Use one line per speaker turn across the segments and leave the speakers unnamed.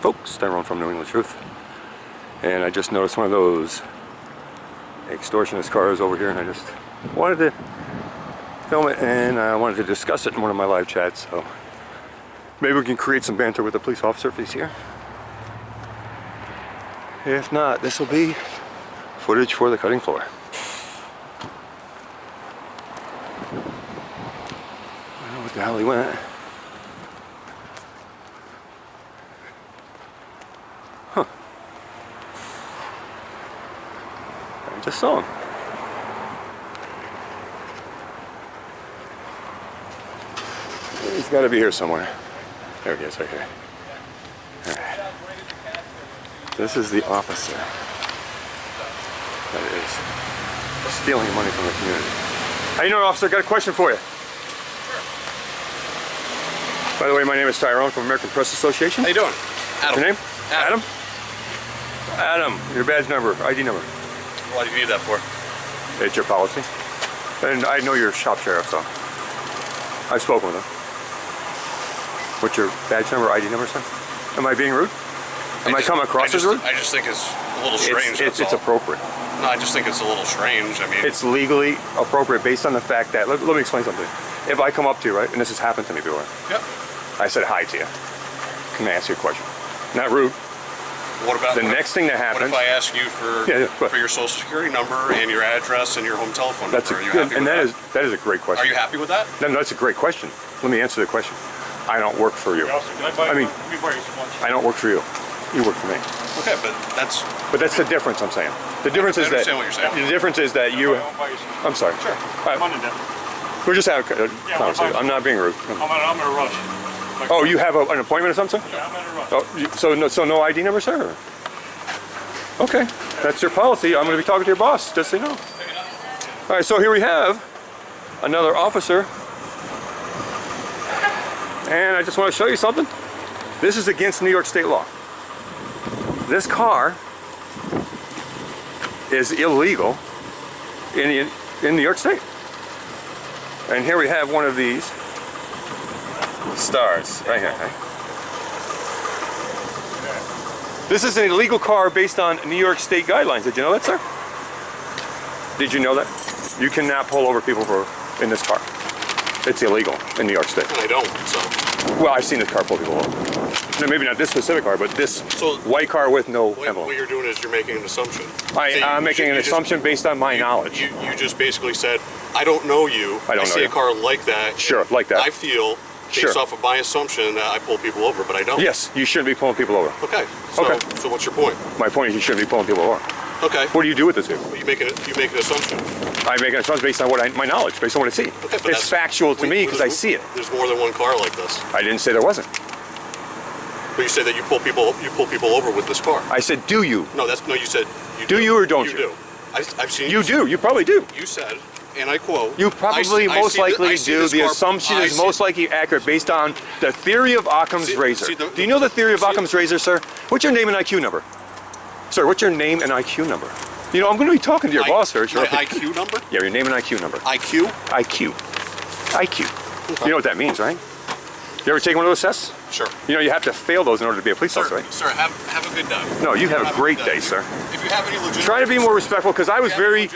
Folks, Tyrone from New England Truth, and I just noticed one of those extortionist cars over here, and I just wanted to film it, and I wanted to discuss it in one of my live chats, so maybe we can create some banter with the police officer if he's here. If not, this will be footage for the cutting floor. I don't know what the hell he went. Huh. I just saw him. He's got to be here somewhere. There he is, right here. All right. This is the officer that is stealing money from the community. How you doing, officer? Got a question for you.
Sure.
By the way, my name is Tyrone from American Press Association.
How you doing? Adam.
Your name?
Adam.
Adam. Your badge number, ID number.
Why do you need that for?
It's your policy. And I know you're shop sheriff, so I've spoken with him. What's your badge number, ID number, son? Am I being rude? Am I coming across as rude?
I just think it's a little strange.
It's appropriate.
No, I just think it's a little strange. I mean,
it's legally appropriate based on the fact that, let me explain something. If I come up to you, right, and this has happened to me before.
Yep.
I said hi to you. Can I ask you a question? Not rude.
What about
the next thing that happens?
What if I ask you for your social security number and your address and your home telephone number? Are you happy with that?
That is a great question.
Are you happy with that?
No, that's a great question. Let me answer the question. I don't work for you. I mean, I don't work for you. You work for me.
Okay, but that's
the difference I'm saying. The difference is that
what you're saying.
The difference is that you. I'm sorry.
Sure.
We're just having a conversation. I'm not being rude.
I'm in a rush.
Oh, you have an appointment or something?
Yeah, I'm in a rush.
Oh, so no ID number, sir? Okay, that's your policy. I'm going to be talking to your boss, just so you know. All right, so here we have another officer. And I just want to show you something. This is against New York state law. This car is illegal in New York State. And here we have one of these stars right here. This is an illegal car based on New York State guidelines. Did you know that, sir? Did you know that? You cannot pull over people in this car. It's illegal in New York State.
I don't, so.
Well, I've seen this car pull people over. No, maybe not this specific car, but this white car with no emblem.
What you're doing is you're making an assumption.
I'm making an assumption based on my knowledge.
You just basically said, I don't know you. I see a car like that.
Sure, like that.
I feel, based off of my assumption, that I pull people over, but I don't.
Yes, you shouldn't be pulling people over.
Okay. So what's your point?
My point is you shouldn't be pulling people over.
Okay.
What do you do with this vehicle?
You make an assumption.
I make an assumption based on my knowledge, based on what I see.
Okay, but
it's factual to me because I see it.
There's more than one car like this.
I didn't say there wasn't.
But you said that you pull people over with this car.
I said, do you?
No, you said you
do. You or don't you?
You do. I've seen
you do. You probably do.
You said, and I quote,
you probably most likely do. The assumption is most likely accurate based on the theory of Occam's razor. Do you know the theory of Occam's razor, sir? What's your name and IQ number? Sir, what's your name and IQ number? You know, I'm going to be talking to your boss here.
My IQ number?
Yeah, your name and IQ number.
IQ?
IQ. IQ. Okay. You know what that means, right? You ever take one of those tests?
Sure.
You know, you have to fail those in order to be a police officer, right?
Sir, have a good day.
No, you have a great day, sir.
If you have any legitimate...
Try to be more respectful, because I was very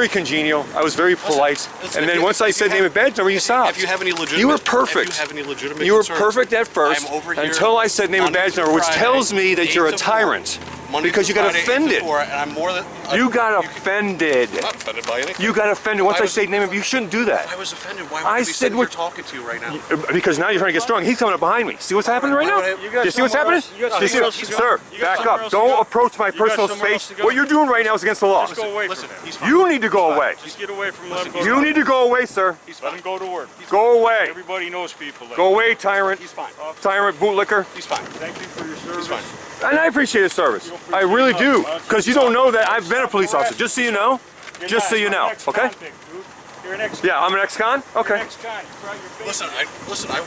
congenial. I was very polite. And then once I said name and badge number, you stopped.
If you have any legitimate...
You were perfect.
If you have any legitimate
You were perfect at first, until I said name and badge number, which tells me that you're a tyrant. Because you got offended. You got offended.
I'm not offended by anything.
You got offended. Once I say name, you shouldn't do that.
If I was offended, why would I be sitting here talking to you right now?
Because now you're trying to get strong. He's coming up behind me. See what's happening right now? Do you see what's happening? Sir, back up. Don't approach my personal space. What you're doing right now is against the law. You need to go away.
Just get away from him.
You need to go away, sir.
Let him go to work.
Go away.
Everybody knows people.
Go away, tyrant.
He's fine.
Tyrant bootlicker.
He's fine.
Thank you for your service.
He's fine.
And I appreciate his service. I really do. Because you don't know that I've been a police officer. Just so you know. Just so you know. Okay?
You're an ex-con.
Yeah, I'm an ex-con? Okay.
Listen, I'm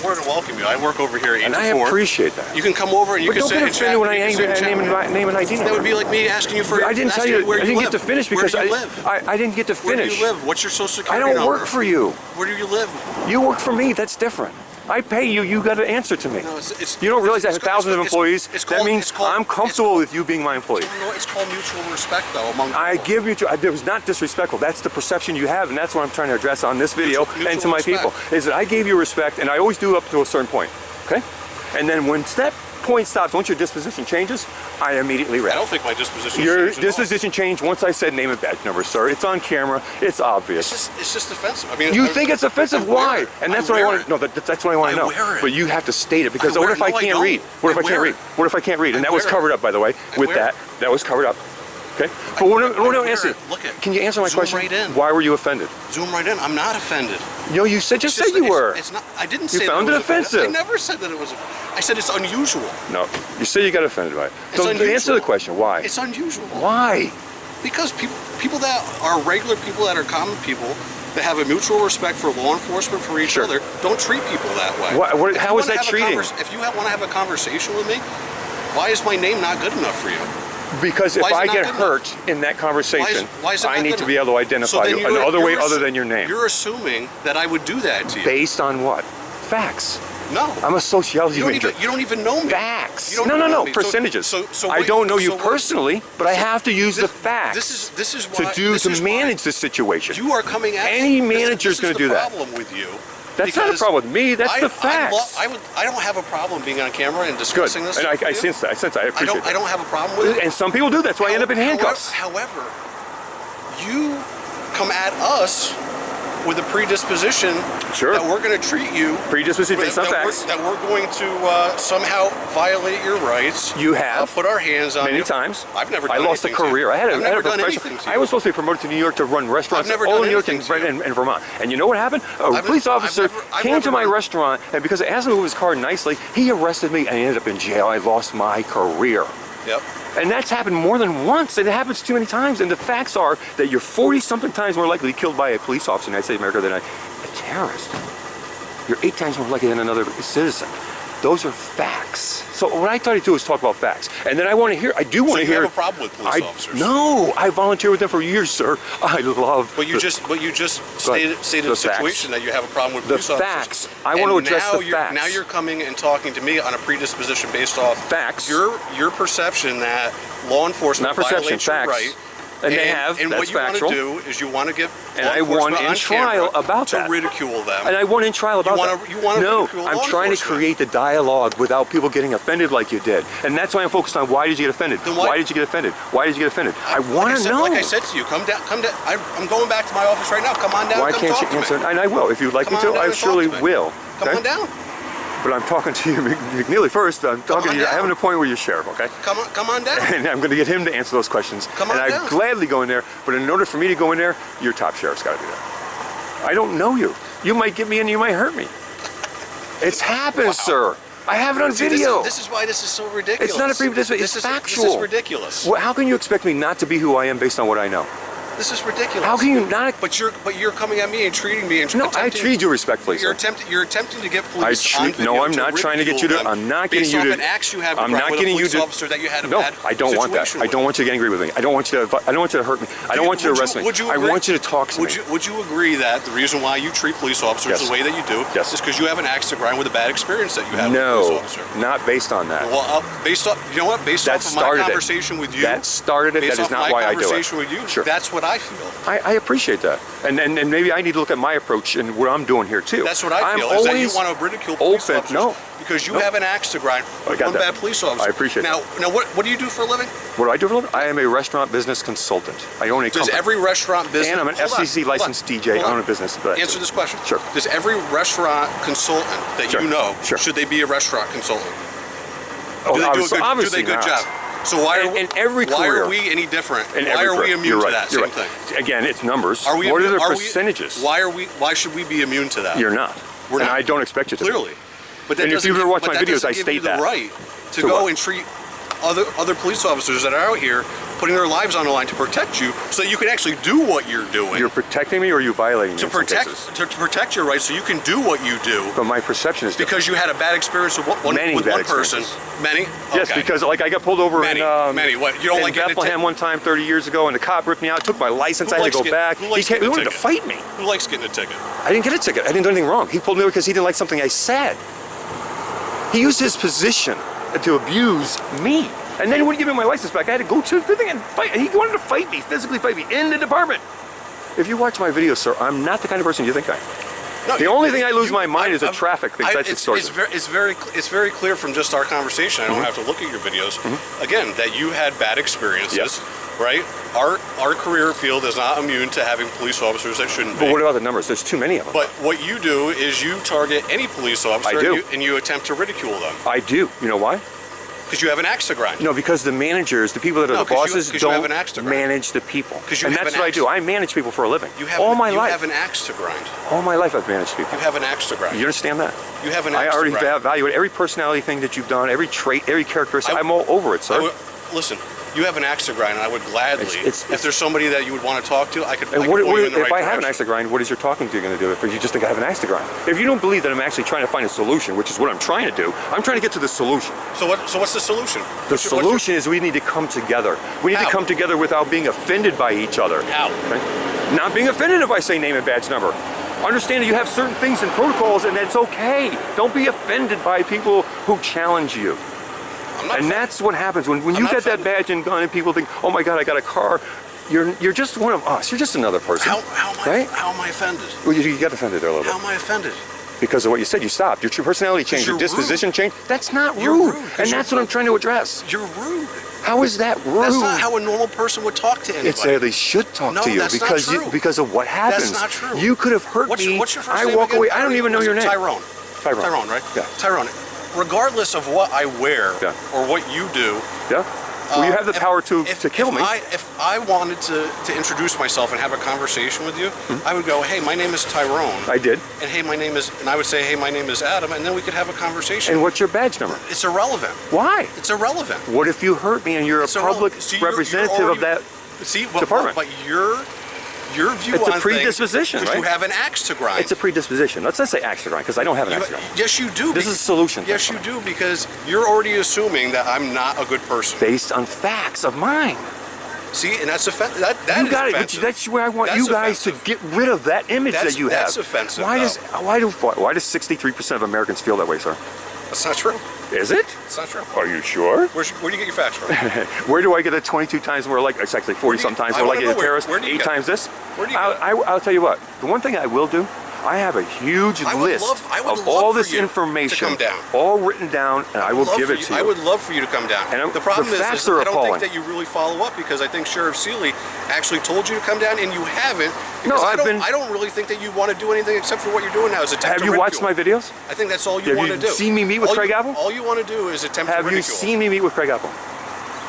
more than welcome you. I work over here 8 to 4.
And I appreciate that.
You can come over and you can sit and chat.
But don't get offended when I name and ID number.
That would be like me asking you for...
I didn't tell you. I didn't get to finish because I didn't get to finish.
Where do you live? What's your social security
number? I
number?
don't work for you.
Where do you live?
You work for me. That's different. I pay you. You got to answer to me.
No,
You don't realize I have
it's-
thousands of
it's-
employees.
it's
That
called-
means
it's called-
I'm comfortable with you being my employee.
It's called mutual respect, though, among
I
people.
give you to. It was not disrespectful. That's the perception you have, and that's what I'm trying to address on this video and to my people. Is that I gave you respect, and I always do up to a certain point. Okay, and then when that point stops, once your disposition changes, I immediately
I
react.
don't think my disposition
Your
changed at all.
disposition changed once I said name and badge number, sir. It's on camera. It's obvious.
It's just offensive. I mean,
You think it's offensive? Why? And that's what I want to know.
know.
That's what I want to
I
know.
wear it.
But you have to state it because
I
what
wear
if
it.
I
No, I
can't
don't.
read? What if
I
I can't
wear
read?
it.
What if I can't read? And
I
that was
wear it.
covered up, by the way. With
wear
that, that was covered up. Okay. But what I'm
wear
asking,
it. Look it.
can you answer my
Zoom
question?
right in.
Why were you offended?
Zoom right in. I'm not offended.
No, you said just
It's
said you were.
It's not. I didn't
You
say
found
that
it
was offensive.
offensive.
I never said that it was. I said it's unusual.
No, you said you got offended by it.
It's
So
unusual.
answer the question. Why?
It's unusual.
Why?
Because people that are regular people, that are common people, that have a mutual respect for law enforcement, for each
Sure.
other, don't treat people that way.
How is that treating?
If you want to have a conversation with me, why is my name not good enough for you?
Because if
Why is it
I
not
get
good
hurt in that conversation,
Why is it
I
not
need
good
to be
enough?
able to identify
then
you
you're-
another way
you're
other
assu-
than your name.
You're assuming that I would do that to you.
Based on what? Facts.
No.
I'm a sociology
You don't
major.
even. You don't even know me.
Facts.
You don't
No,
even
no,
know
no.
me.
Percentages.
So
I
what-
don't know you
so what-
personally, but I have to use the
This
facts
is why,
to manage this situation.
You are coming at
Any manager's
going
gonna
to
do that.
Problem with you.
That's not a
because
problem with me. That's the facts.
I don't have a problem being on camera and
Good.
discussing this.
And
stuff
I
with you.
sense that. I sense that. I appreciate
I
that.
don't have a problem with it.
And some people do. That's why I end up in handcuffs.
However, you come at us with a predisposition
Sure.
that we're going to treat you
Predisposition based on facts.
that we're going to somehow violate your rights.
You have.
Put our hands on
Many
you.
times.
I've never
I
done
lost a
anything to you.
career. I had
I've never
a
done
professional.
anything to
I
you.
was supposed to be promoted to New York to run restaurants
I've never
all
done
in New York and,
anything to you.
and Vermont. And you know what happened? A police officer
I've
came
never
to my
done-
restaurant, and because I asked him to move his car nicely, he arrested me and I ended up in jail. I lost my career.
Yep.
And that's happened more than once. It happens too many times. And the facts are that you're 40-something times more likely to be killed by a police officer in the United States of America than a terrorist. You're 8 times more likely than another citizen. Those are facts. So what I try to do is talk about facts. And then I want to hear, I do want to
you
hear.
have a problem with police officers?
No, I volunteered with them for years, sir. I love
But you just stated
the
a situation that you have a problem with
The
police
facts.
officers.
I want to address
now
the facts.
Now you're coming and talking to me on a predisposition based off
Facts.
Your perception that law enforcement
Not perception,
violates your
facts.
right.
And they have,
And
that's
what you
factual.
want to do is you want to give
And
law
I won
enforcement
in
on
trial
camera
about
to
that.
ridicule them.
And I won in trial about
wanna-
that.
you wanna
No,
ridicule
I'm
law
trying to
enforcement.
create the dialogue without people getting offended like you did. And that's why I'm focused on why did you get offended?
Then
Why
why-
did you get offended? Why did you get offended? I want
Like
to know.
Like I said to you, come down. I'm going back to my office right now. Come on down.
Why
come
can't
talk
you
to
answer?
me.
And I will. If you'd like
Come
me to,
on down
I
and talk
surely
to me.
will.
Come
Okay?
on down.
But I'm talking to you, McNeely, first. I'm talking
on
to you. I
down.
have an appointment with your sheriff, okay?
Come on down.
And I'm going to get him to answer those questions.
Come on
and I'd
down.
gladly go in there. But in order for me to go in there, your top sheriff's got to be there. I don't know you. You might get me in, you might hurt me. It's happened, sir. I have it on
See,
video.
This is why this is so ridiculous.
It's not a predisposition. It's
This
factual.
This is ridiculous.
Well, how can you expect me not to be who I am based on what I know?
This is ridiculous.
How can you not?
But you're coming at me and treating me and
No, I
attempting-
treat you respectfully,
You're
sir.
attempting to get police on video.
No, I'm not trying to get you to.
ridicule them
I'm not getting
based
you
off
to.
an axe you have
I'm not
with
getting
a
you
police
to.
officer that you had a
No,
bad
I don't want that.
situation
I don't want you to get angry with me. I don't want you to. I don't want you to hurt me. I don't want you to arrest me.
Would you
I
agree-
want you to talk to me.
Would you agree that the reason why you treat police officers
Yes.
the way that you do
Yes.
is because you have an axe to grind with a bad experience that you had with a
No,
police officer?
not based on that.
Well, based off, you know what? Based
That
off of my
started it.
conversation with you.
That started it.
Based
That is
off
not
my
why I do it.
conversation with you.
Sure.
That's what I feel.
I appreciate that, and maybe I need to look at my approach and what I'm doing here too.
That's what I
I'm
feel. Is that you
always
want to ridicule police
open.
officers
No,
because you
No.
have an axe to grind with
got
one
that.
bad police officer.
I appreciate
now,
that.
Now, what do you do for a living?
What do I do for a living? I am a restaurant business consultant. I own a
Does
company.
every restaurant business
And I'm an
Hold on,
FCC
hold on,
licensed DJ.
hold
I
on.
own a business. But
Answer this question.
Sure.
Does every restaurant consultant that
Sure.
you know
Sure.
should they be a restaurant consultant?
Oh,
Do they do a
obviously,
good, do
obviously
they good
not.
job? So why are,
In every
why
career.
are we any different?
In
Why
every
are we
career.
immune
You're
to
right.
that
You're
same
right.
thing?
Again, it's numbers.
Are we?
What are the
are we-
percentages?
Why should we be immune to that?
You're not.
We're
and
not.
I don't expect you to.
Clearly. But that
And if
doesn't
you've ever
give-
watched
but
my
that
videos,
doesn't
I
give
state
you the
that.
right to
To
go
what?
and treat other police officers that are out here putting their lives on the line to protect you so that you can actually do what you're doing.
You're protecting me, or are you violating me
to
in some
protect
cases?
to protect your rights so you can do what you do.
But my perception is different.
Because you had a bad experience with one person. Many?
Yes,
Okay.
because like I got pulled over
Many. What? You don't
in
like getting a
Bethlehem
ticket?
one time 30 years ago, and the cop ripped me out, took my license,
Who
I had to
likes
go back.
who likes
He
getting a
wanted to
ticket?
fight me.
Who likes getting a ticket?
I didn't get a ticket. I didn't do anything wrong. He pulled me over because he didn't like something I said. He used his position to abuse me. And then he wouldn't give me my license back. I had to go to the thing and fight. He wanted to fight me, physically fight me in the department. If you watch my videos, sir, I'm not the kind of person you think I am.
No,
The only thing I lose my mind is a traffic thing. That's extortion.
It's very clear from just our conversation. I don't have to look at your videos. Again, that you had bad experiences,
Yes.
right? Our career field is not immune to having police officers that shouldn't be.
But what about the numbers? There's too many of them.
But what you do is you target any police officer
I do.
and you attempt to ridicule them
I do. You know why?
because you have an axe to grind.
No, because the managers, the people that are
No,
the
'cause you-
bosses,
'cause you have
don't
an axe to grind.
manage the people.
'Cause you
And
have
that's
an
what I
axe.
do. I manage people for a living.
You have
All my
you
life.
have an axe to grind.
All my life I've managed people.
You have an axe to grind.
You understand that?
You have an
I
axe
already
to grind.
evaluate every personality thing that you've done, every trait, every characteristic. I'm all over it, sir.
Listen, you have an axe to grind, and I would gladly,
It's-
if there's somebody that you would want to talk to, I could.
And
I
what,
could point you in the
if
right
I have an
direction.
axe to grind, what is your talking to going to do? If you just think I have an axe to grind? If you don't believe that I'm actually trying to find a solution, which is what I'm trying to do, I'm trying to get to the solution.
So what's the solution?
The solution is we need to come together. We need
How?
to come together without being offended by each other.
How?
Okay? Not being offended if I say name and badge number. Understand that you have certain things and protocols, and that's okay. Don't be offended by people who challenge you.
I'm not
And that's what happens when you
not
get that
offended.
badge and gun and people think, oh my God, I got a car. You're just one of us. You're just another person. Right?
How am I offended?
Well, you got offended there a little
How
bit.
am I offended?
Because of what you said. You stopped. Your true personality changed. Your
you're
disposition changed. That's not
You're
rude.
rude 'cause
And
you're
that's what I'm
rude.
trying to address.
You're rude.
How is that rude?
That's not how a normal person would talk to anybody.
It's they should talk
No,
to you
that's not
because
true.
because of what happens.
That's not true.
You could have hurt me.
What's your first
I
name
walk
again?
away. I don't even know your name.
Tyrone. Tyrone, right?
Yeah.
Tyrone. Regardless of what I wear
Yeah.
or what you do,
Yeah. Well, you have the power to kill me.
If I wanted to introduce myself and have a conversation with you, I would go, hey, my name is Tyrone.
I did.
And hey, and I would say, hey, my name is Adam, and then we could have a conversation.
And what's your badge number?
It's irrelevant.
Why?
It's irrelevant.
What if you hurt me and you're
It's
a public
irrelevant. See, you're
representative of that?
See,
department.
But your view
It's a
on
predisposition,
things,
right?
You have an axe to grind.
It's a predisposition. Let's not say axe to grind because I don't have an axe to grind.
Yes, you do.
This is a solution.
Yes, you do, because you're already assuming that I'm not a good person.
Based on facts of mine.
See, and that's offensive. That
You
is
got it.
offensive.
That's where I want
That's
you guys
offensive.
to get rid of that image that you have.
That's offensive,
Why
though.
does 63% of Americans feel that way, sir?
That's not true.
Is it?
It's not true.
Are you sure?
Where do you get your facts from?
Where do I get it 22 times more like, it's actually 40 sometimes more
I
like
wanna
a
know
terrorist,
where do you
8
get
times this?
Where do you get it?
I'll tell you what, the one thing I will do, I have a huge
I would
list
love
of
for
all this
you to
information,
come down.
all written down, and I will give it to you.
I would love for you to come down.
And
the problem
the
is
facts
I
are
don't
appalling.
think that you really follow up, because I think Sheriff Seeley actually told you to come down and you haven't.
No,
because
I've
I don't really think that you want to do anything except for what you're doing now is attempt
Have
to
you watched
ridicule.
my videos?
I think that's all you
Have
want
you
to do.
seen me meet with
All
Craig
you-
Apple?
All you want to do is attempt to
Have
ridicule.
you seen me meet with Craig Apple?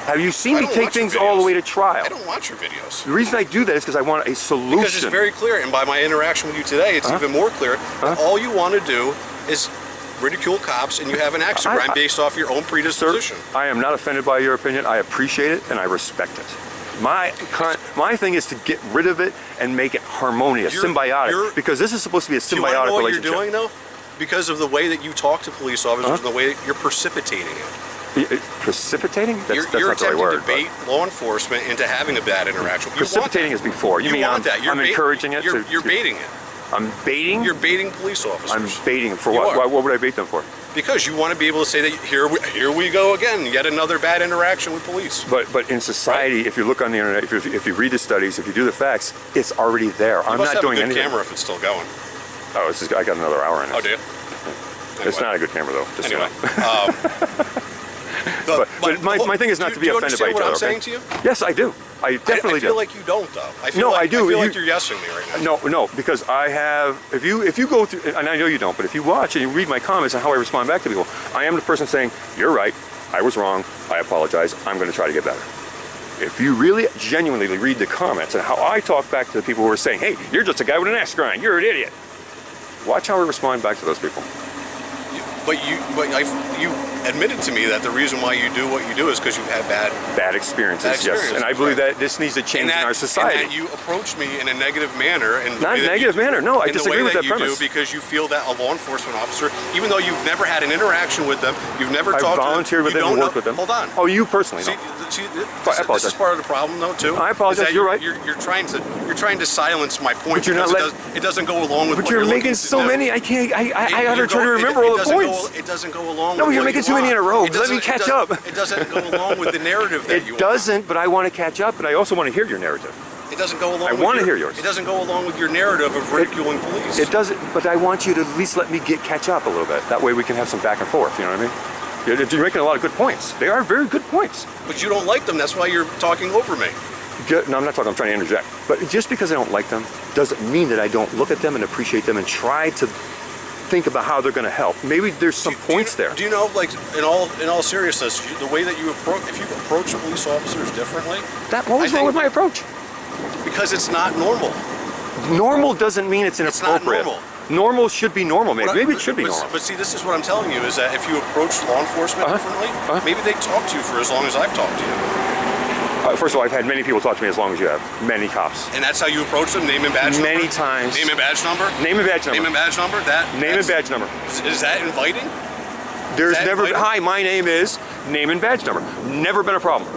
Have you seen
I
me
don't
take
watch your
things all the
videos.
way to trial?
I don't watch your videos.
The reason I do that is because I want a solution.
Because it's very clear, and by my interaction with you today, it's even more clear that all you want to do is ridicule cops, and you have an axe to grind based off your own predisposition.
Sir, I am not offended by your opinion. I appreciate it and I respect it. My thing is to get rid of it and make it harmonious, symbiotic, because this is supposed to be a
Do you want to
symbiotic
know what
relationship.
you're doing, though? Because of the way that you talk to police officers and the way that you're precipitating it.
Precipitating? That's
You're
not the right
attempting
word.
to bait law enforcement into having a bad interaction. You
Precipitating
want
is before. You mean
want that.
I'm encouraging it?
You're baiting it.
I'm baiting?
You're baiting police officers.
I'm baiting for
You
what?
are.
What would I bait them for?
Because you want to be able to say that here we go again, yet another bad interaction with police.
But in society, if you look on the internet, if you read the studies, if you do the facts, it's already there. I'm not doing
You must have a good
anything.
camera if it's still going.
Oh, I got another hour in it.
Oh, do you?
It's not a good camera though. Just
Anyway.
so you know. But my thing is not to be offended by each other.
Do you understand what I'm
okay?
saying to you?
Yes, I do. I definitely do.
I feel like you don't, though. I feel
No,
like,
I do.
I feel like
You-
you're yesing me right now.
No, because I have. If you go through, and I know you don't, but if you watch and you read my comments and how I respond back to people, I am the person saying, "You're right. I was wrong. I apologize. I'm going to try to get better." If you really genuinely read the comments and how I talk back to the people who are saying, "Hey, you're just a guy with an axe to grind. You're an idiot," watch how I respond back to those people.
But you admitted to me that the reason why you do what you do is because you've had
bad experiences. Yes, and I believe that this needs to change in our society.
And that you approached me in a negative manner, and
not a negative manner. No, I disagree with that premise.
Do because you feel that a law enforcement officer, even though you've never had an interaction with them, you've never talked to them,
volunteered with them and worked with them.
Hold on.
Oh, you personally?
See,
this
is part of the problem, though, too.
I apologize. You're right.
You're trying to silence my point.
But you're not
it doesn't go along with.
But
what
you're
looking
making
to
so
do.
many. I can't. I ought to try to remember all the points.
It doesn't go along.
No,
with
you're
what
making
you
too many in a row.
It
Let me catch up.
It doesn't go along with the narrative that you
It doesn't, but I want to catch up, and I also want to hear your narrative.
It doesn't go along.
I want to hear yours.
It doesn't go along with your narrative of ridiculing police.
It doesn't, but I want you to at least let me catch up a little bit. That way we can have some back and forth. You know what I mean? You're making a lot of good points. They are very good points.
But you don't like them. That's why you're talking over me.
No, I'm not talking. I'm trying to interject. But just because I don't like them doesn't mean that I don't look at them and appreciate them and try to think about how they're going to help. Maybe there's some points there.
Do you know, like, in all seriousness, the way that you approach, if you approach police officers differently,
What was wrong with my approach?
Because it's not normal.
Normal doesn't mean it's inappropriate.
It's not normal.
Normal should be normal, maybe. Maybe it should be normal.
But see, this is what I'm telling you, is that if you approach law enforcement differently, maybe they talk to you for as long as I've talked to you.
First of all, I've had many people talk to me as long as you have. Many cops.
And that's how you approach them? Name and badge number?
Many times.
Name and badge number?
Name and badge number.
Name and badge number?
Name and badge number.
Is that inviting?
There's never, hi, my name is, name and badge number. Never been a problem.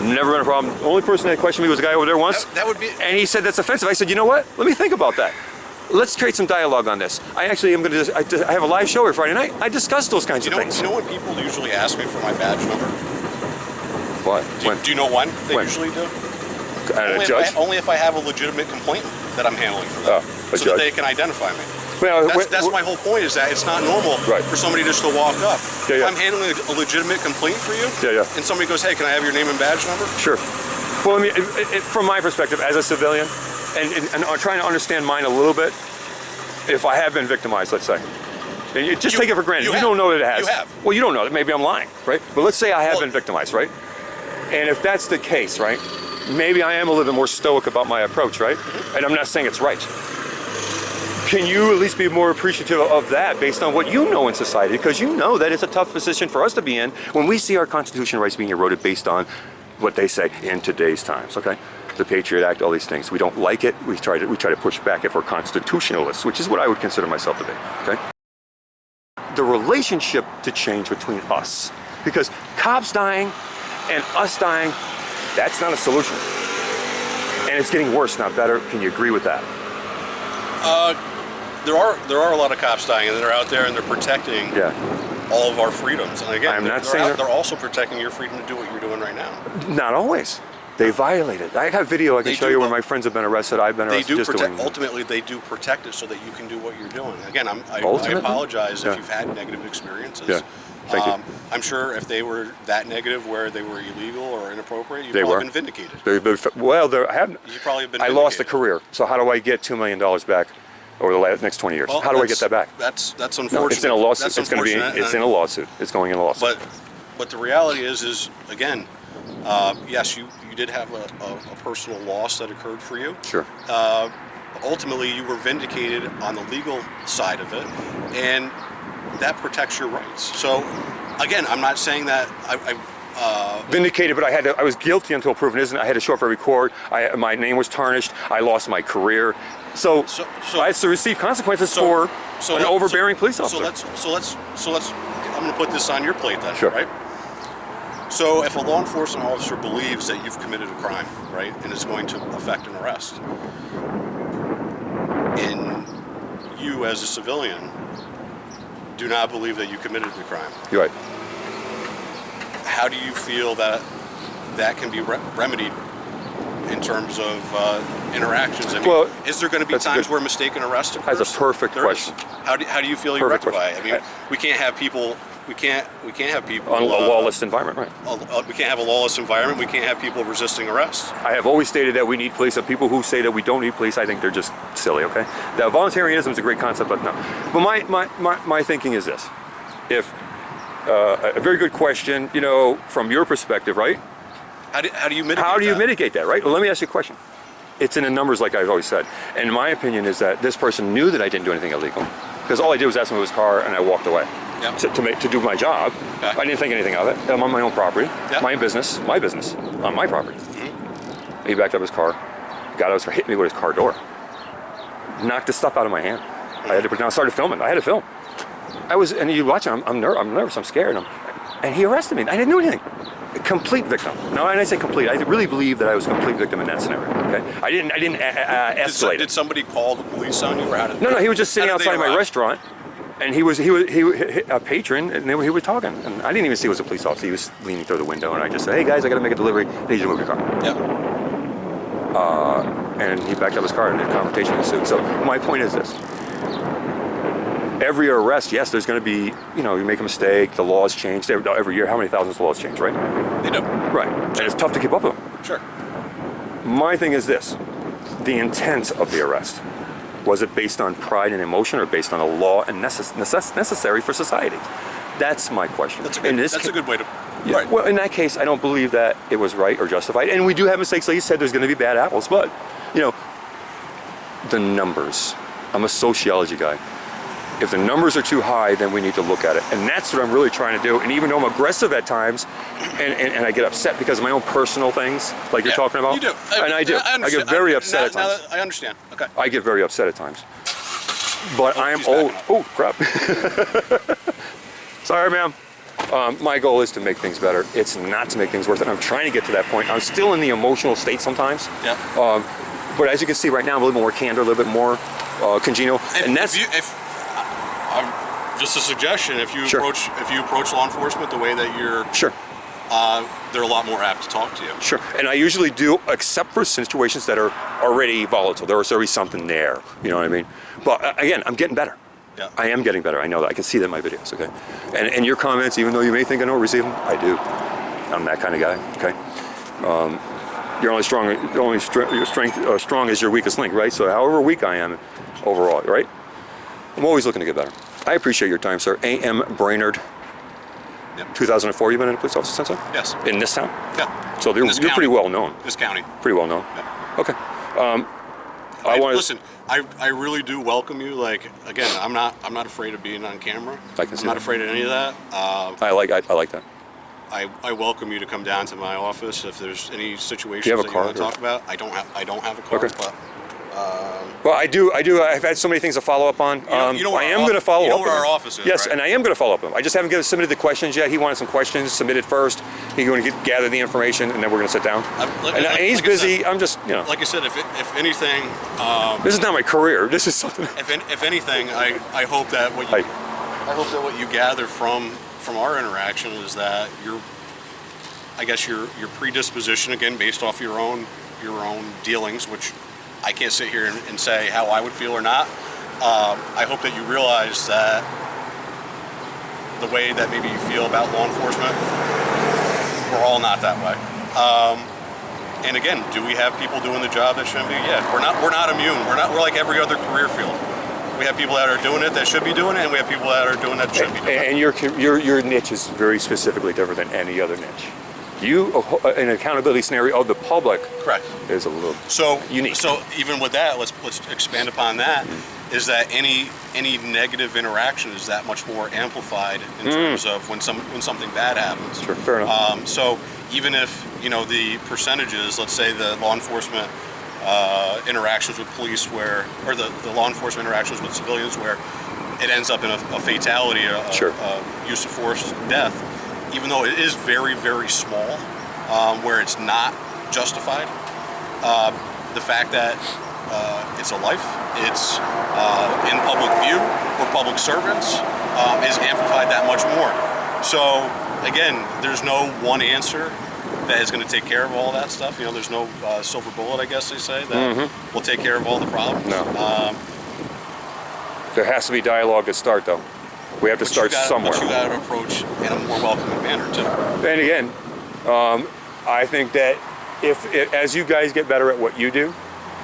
Never been a problem. The only person that questioned me was a guy over there once.
That would be.
And he said that's offensive. I said, you know what? Let me think about that. Let's create some dialogue on this. I actually am going to, I have a live show here Friday night. I discuss those kinds of things.
You know when people usually ask me for my badge number?
What?
Do you know when they usually do? Only if I have a legitimate complaint that I'm handling for them. So that they can identify me.
Well,
that's my whole point, is that it's not normal for somebody just to walk up. If I'm handling a legitimate complaint for you, and somebody goes, hey, can I have your name and badge number?
Sure. Well, I mean, from my perspective as a civilian, and trying to understand mine a little bit, if I have been victimized, let's say, and you just take it for granted. You don't know that it has.
You have.
Well, you don't know that. Maybe I'm lying, right? But let's say I have been victimized, right? And if that's the case, right, maybe I am a little bit more stoic about my approach, right? And I'm not saying it's right. Can you at least be more appreciative of that based on what you know in society? Because you know that it's a tough position for us to be in when we see our constitutional rights being eroded based on what they say in today's times, okay? The Patriot Act, all these things. We don't like it. We try to push back if we're constitutionalists, which is what I would consider myself to be, okay? The relationship to change between us. Because cops dying and us dying, that's not a solution. And it's getting worse, not better. Can you agree with that?
There are a lot of cops dying, and they're out there and they're protecting all of our freedoms. And again, they're also protecting your freedom to do what you're doing right now.
Not always. They violate it. I have video I can show you where my friends have been arrested. I've been arrested just doing it.
Ultimately, they do protect it so that you can do what you're doing. Again, I apologize if you've had negative experiences.
Yeah. Thank you.
I'm sure if they were that negative, where they were illegal or inappropriate, you've probably been vindicated.
You probably have been. I lost a career. So how do I get $2 million back over the next 20 years? How do I get that back?
That's unfortunate.
No, it's in a lawsuit. It's going to be. It's in a lawsuit. It's going in a lawsuit.
But the reality is again, yes, you did have a personal loss that occurred for you.
Sure.
Ultimately, you were vindicated on the legal side of it, and that protects your rights. So, again, I'm not saying that
vindicated, but I was guilty until proven innocent. I had to show up for every court. My name was tarnished. I lost my career. So I had to receive consequences for an overbearing police officer.
So let's. I'm going to put this on your plate then,
sure.
Right? So if a law enforcement officer believes that you've committed a crime, right, and is going to affect an arrest, and you as a civilian do not believe that you committed the crime.
You're right.
How do you feel that can be remedied in terms of interactions? I mean, is there going to be times where mistaken arrest occurs?
That's a perfect question.
How do you feel you rectify it? I mean, we can't have people. We can't have people
on a lawless environment, right?
We can't have a lawless environment. We can't have people resisting arrest.
I have always stated that we need police. And people who say that we don't need police, I think they're just silly. Okay, that voluntarism is a great concept, but no. But my thinking is this: if a very good question, you know, from your perspective, right?
How do you mitigate?
How do you mitigate that, right? Well, let me ask you a question. It's in the numbers, like I've always said. And my opinion is that this person knew that I didn't do anything illegal. because all I did was ask him to his car, and I walked away.
Yep.
To do my job.
Okay.
I didn't think anything of it. I'm on my own property,
Yep.
my business, on my property. He backed up his car, got out his car, hit me with his car door, knocked the stuff out of my hand. I had to put it down, started filming. I had to film. And you watch it, I'm nervous, I'm scared. And he arrested me. I didn't do anything. A complete victim. Now, when I say complete, I really believe that I was a complete victim in that scenario. Okay, I didn't escalate.
Did somebody call the police on you, or how did?
No, he was just sitting
how did they
outside my
arrive?
restaurant, and he was a patron, and he was talking, and I didn't even see it was a police officer. He was leaning through the window, and I just said, "Hey guys, I got to make a delivery. I need you to move your car."
Yeah.
And he backed up his car, and the confrontation ensued. So my point is this: every arrest, yes, there's going to be, you make a mistake, the laws change every year. How many thousands of laws change, right?
They do.
Right, and it's tough to keep up with them.
Sure.
My thing is this: the intent of the arrest. Was it based on pride and emotion, or based on a law and necessary for society? That's my question.
That's a good way to.
Yeah.
Right.
Well, in that case, I don't believe that it was right or justified. And we do have mistakes. Like you said, there's going to be bad apples. But, the numbers. I'm a sociology guy. If the numbers are too high, then we need to look at it. And that's what I'm really trying to do. And even though I'm aggressive at times, and I get upset because of my own personal things, like you're talking about.
You do.
I do. I get very upset at times.
I understand. Okay.
I get very upset at times. But I am
he's
old.
backing
Oh, crap. Sorry, ma'am. My goal is to make things better. It's not to make things worse. And I'm trying to get to that point. I'm still in the emotional state sometimes.
Yeah.
But as you can see right now, I'm a little more candor, a little bit more congenial. And that's
just a suggestion. If you
Sure.
approach law enforcement the way that you're,
sure.
they're a lot more apt to talk to you.
Sure, and I usually do, except for situations that are already volatile. There was already something there, you know what I mean? But again, I'm getting better.
Yeah.
I am getting better. I know that. I can see that in my videos, okay? And your comments, even though you may think I don't receive them, I do. I'm that kind of guy, okay? You're only strong. Your strength strong is your weakest link, right? So however weak I am, overall, right? I'm always looking to get better. I appreciate your time, sir. A.M. Brainerd.
Yep.
2004. You've been in a police officer since then?
Yes.
In this town?
Yeah.
So you're pretty well known.
This county.
Pretty well known.
Yeah.
Okay.
Listen. I really do welcome you. Like, again, I'm not afraid of being on camera.
I can see
I'm not
that.
afraid of any of that.
I like that.
I welcome you to come down to my office if there's any situations
Do you have a
that
car,
you want to
or-
talk about. I don't have a car,
Okay.
but
Well, I do. I've had so many things to follow up on.
you know where
I
our
am going to follow
you know
up.
where
with
our
him.
office is,
Yes,
right?
and I am going to follow up with him. I just haven't submitted the questions yet. He wanted some questions submitted first. He's going to gather the information, and then we're going to sit down. And he's
like I
busy.
said-
I'm just,
like I said, if anything,
this is not my career. This is something.
if anything, I hope that what you gather from our interaction is that your predisposition, again, based off your own dealings, which I can't sit here and say how I would feel or not. I hope that you realize that the way that maybe you feel about law enforcement, we're all not that way. And again, do we have people doing the job that shouldn't be? Yeah, we're not immune. We're like every other career field. We have people that are doing it that should be doing it, and we have people that are doing that shouldn't be doing it.
And your niche is very specifically different than any other niche. You, an accountability scenario of the public,
Correct.
is a little unique.
So even with that, let's expand upon that. Is that any negative interaction is that much more amplified in terms of when something bad happens.
Sure, fair enough.
So even if the percentages, let's say the law enforcement interactions with police or the law enforcement interactions with civilians where it ends up in a fatality, a use of force, death, even though it is very, very small, where it's not justified, the fact that it's a life, it's in public view, we're public servants, is amplified that much more. So again, there's no one answer that is going to take care of all that stuff. There's no silver bullet, I guess they say, that will take care of all the problems.
No. There has to be dialogue to start, though. We have to start somewhere.
But you got to approach in a more welcoming manner, too.
And again, I think that as you guys get better at what you do,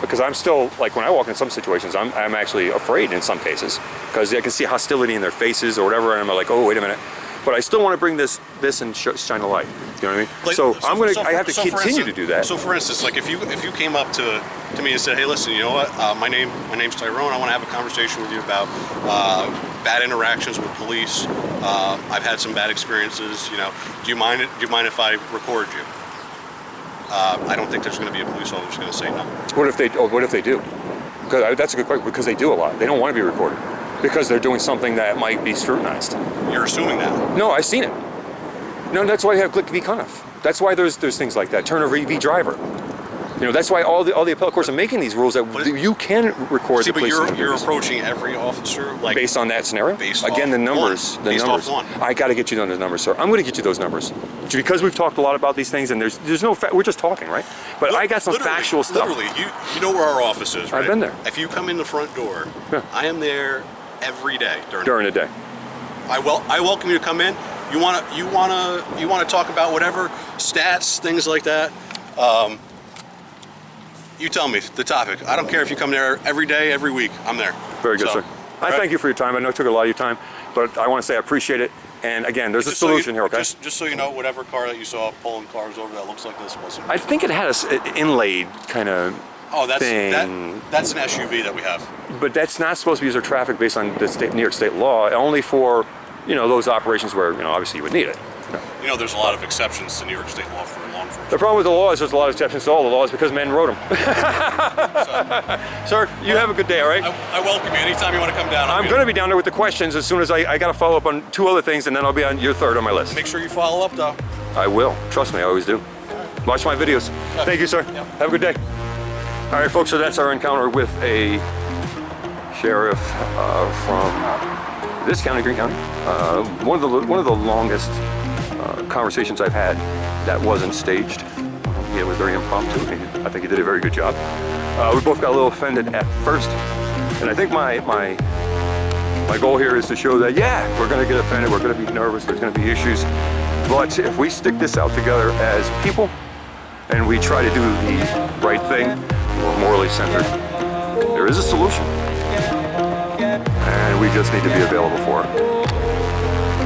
because I'm still, like when I walk in some situations, I'm actually afraid in some cases, because I can see hostility in their faces or whatever, and I'm like, oh, wait a minute. but I still want to bring this and shine a light. You know what I mean?
Like,
So I have to
for
continue
instance-
to do that.
So for instance, like if you came up to me and said, hey, listen, you know what? My name's Tyrone. I want to have a conversation with you about bad interactions with police. I've had some bad experiences. You know, do you mind if I record you? I don't think there's going to be a police officer who's going to say no.
What if they do? Because that's a good question. Because they do a lot. They don't want to be recorded because they're doing something that might be scrutinized.
You're assuming that.
No, I've seen it. No, that's why you have Glick v. Conniff. That's why there's things like that. Turner v. Driver. You know, that's why all the appellate courts are making these rules that you can record
See,
the
but
police.
you're approaching every officer like
Based on that scenario?
Based
Again,
off
the numbers.
one.
The
Based
numbers.
off one.
I got to get you those numbers, sir. I'm going to get you those numbers. Because we've talked a lot about these things and there's no we're just talking, right? But I got some factual stuff.
Literally, you know where our office is, right?
I've been there.
If you come in the front door,
Yeah.
I am there every day
During the day.
I welcome you to come in. You wanna talk about whatever stats, things like that. You tell me the topic. I don't care if you come there every day, every week. I'm there.
Very good,
So,
sir. I
right?
thank you for your time. I know it took a lot of your time, but I want to say I appreciate it. And again, there's a solution here, okay?
Just so you know, whatever car that you saw pulling cars over that looks like this wasn't.
I think it had an inlaid kind of thing.
That's an SUV that we have.
But that's not supposed to be used for traffic based on the New York State law, only for, those operations where, obviously you would need it.
You know, there's a lot of exceptions to New York State law for law enforcement.
The problem with the law is there's a lot of exceptions to all the laws because men wrote them. Sir, you have a good day, all right?
I welcome you anytime you want to come down.
I'm going to be down there with the questions as soon as I got to follow up on 2 other things, and then I'll be on your 3rd on my list.
Make sure you follow up, though.
I will. Trust me, I always do. Watch my videos. Thank you, sir.
Yep.
Have a good day. All right, folks, so that's our encounter with a sheriff from this county, Greene County. One of the longest conversations I've had that wasn't staged. It was very impromptu. I think he did a very good job. We both got a little offended at first, and I think my goal here is to show that, yeah, we're going to get offended, we're going to be nervous, there's going to be issues, but if we stick this out together as people and we try to do the right thing, we're morally centered, there is a solution, and we just need to be available for it.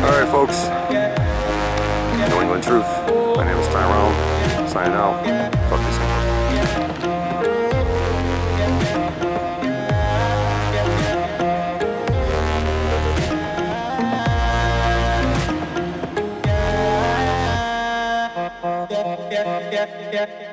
All right, folks. New England Truth. My name is Tyrone. Signing out. Talk to you soon.
Yeah.